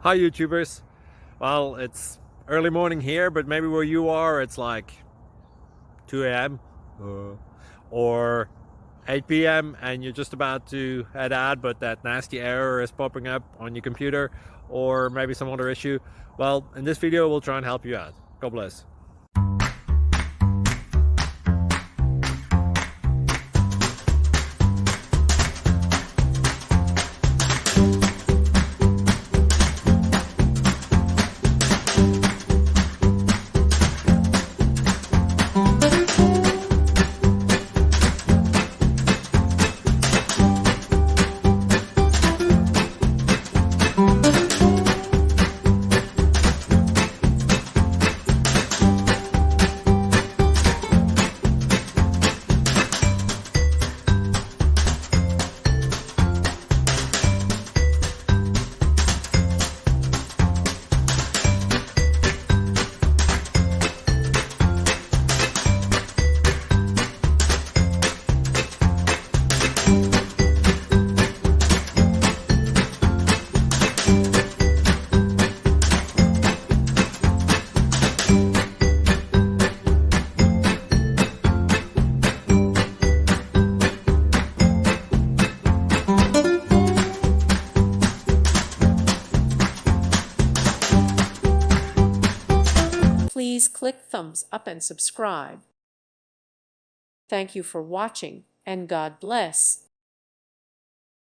Hi YouTubers. Well, it's early morning here, but maybe where you are it's like 2 a.m. or 8 p.m. and you're just about to head out, but that nasty error is popping up on your computer, or maybe some other issue. Well, in this video we'll try and help you out. God bless. Please click thumbs up and subscribe. Thank you for watching, and God bless.